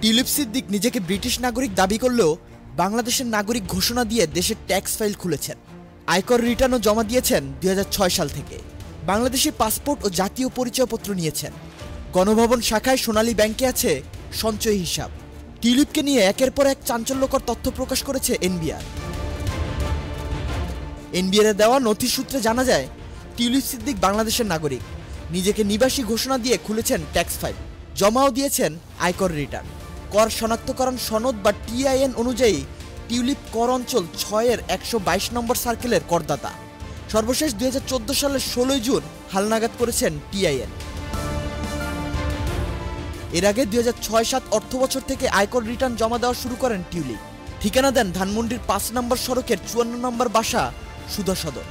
Tulip Siddique নিজেকে British নাগরিক দাবি করলেও বাংলাদেশের নাগরিক ঘোষণা দিয়ে দেশের ট্যাক্স ফাইল খুলেছেন। আয়কর রিটার্নও জমা দিয়েছেন 2006 সাল থেকে। বাংলাদেশের পাসপোর্ট ও জাতীয় পরিচয়পত্র নিয়েছেন। গণভবন শাখায় সোনালী ব্যাংকে আছে সঞ্চয় হিসাব। টিউলিপকে নিয়ে একের পর এক চাঞ্চল্যকর তথ্য প্রকাশ করেছে এনবিআর। এনবিআর দেওয়া নথি সূত্রে জানা যায়, টিউলিপ সিদ্দিক বাংলাদেশের নাগরিক। নিজেকে নিবাসী ঘোষণা দিয়ে খুলেছেন ট্যাক্স ফাইল, জমাও দিয়েছেন আয়কর রিটার্ন। কর শনাক্তকরণ সনদ বা টিআইএন অনুযায়ী টিউলিপ কর অঞ্চল 6-এর 122 নম্বর সার্কেলের করদাতা। সর্বশেষ 2014 সালের 16 জুন হালনাগাদ করেছেন টিআইএন। এর আগে 2006-07 অর্থবছর থেকে আয়কর রিটার্ন জমা দেওয়া শুরু করেন টিউলিপ। ঠিকানা দেন ধানমন্ডির 5 নম্বর সড়কের 54 নম্বর বাসা সুধা সদর।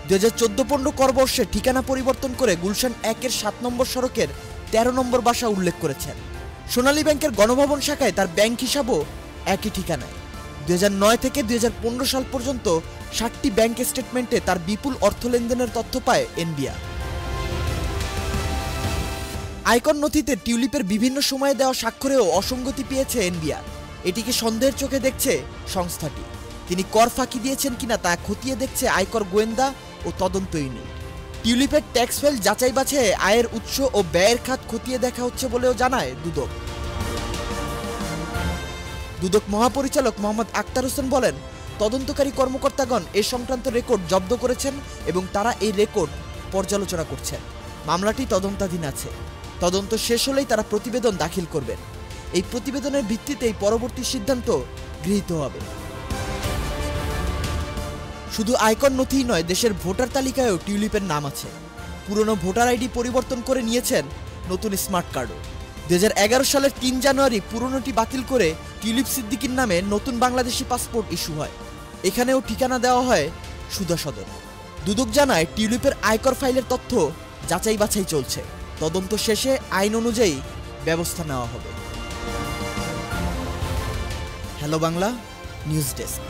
2014-15 করবর্ষে ঠিকানা পরিবর্তন করে গুলশান 1-এর 7 নম্বর সড়কের 13 নম্বর বাসা উল্লেখ করেছেন। সোনালী ব্যাংকের গণভবন শাখায় তার ব্যাংক হিসাবও একই ঠিকানায়। 2009 থেকে 2015 সাল পর্যন্ত 60টি ব্যাংক স্টেটমেন্টে তার বিপুল অর্থ লেনদেনের তথ্য পায় এনবিআর। আয়কর নথিতে টিউলিপের বিভিন্ন সময়ে দেওয়া স্বাক্ষরেও অসঙ্গতি পেয়েছে এনবিআর। এটিকে সন্দেহের চোখে দেখছে সংস্থাটি। তিনি কর ফাঁকি দিয়েছেন কিনা তা খতিয়ে দেখছে আয়কর গোয়েন্দা ও তদন্ত ইউনিট। টিউলিপের ট্যাক্স ফাইল যাচাই বাছাই আয়ের উৎস ও ব্যয়ের খাত খতিয়ে দেখা হচ্ছে বলেও জানায় দুদক। দুদক মহাপরিচালক মোহাম্মদ আক্তার হোসেন বলেন, তদন্তকারী কর্মকর্তাগণ এ সংক্রান্ত রেকর্ড জব্দ করেছেন এবং তারা এই রেকর্ড পর্যালোচনা করছেন। মামলাটি তদন্তাধীন আছে। তদন্ত শেষ হলেই তারা প্রতিবেদন দাখিল করবেন। এই প্রতিবেদনের ভিত্তিতেই পরবর্তী সিদ্ধান্ত গৃহীত হবে। শুধু আয়কর নথিই নয়, দেশের ভোটার তালিকায়ও টিউলিপের নাম আছে। পুরনো ভোটার আইডি পরিবর্তন করে নিয়েছেন নতুন স্মার্ট কার্ডও। 2011 সালের 3 জানুয়ারি পুরনোটি বাতিল করে টিউলিপ সিদ্দিকির নামে নতুন বাংলাদেশি পাসপোর্ট ইস্যু হয়। এখানেও ঠিকানা দেওয়া হয় সুধা সদর। দুদক জানায়, টিউলিপের আয়কর ফাইলের তথ্য যাচাই বাছাই চলছে। তদন্ত শেষে আইন অনুযায়ী ব্যবস্থা নেওয়া হবে। Hello Bangla news desk.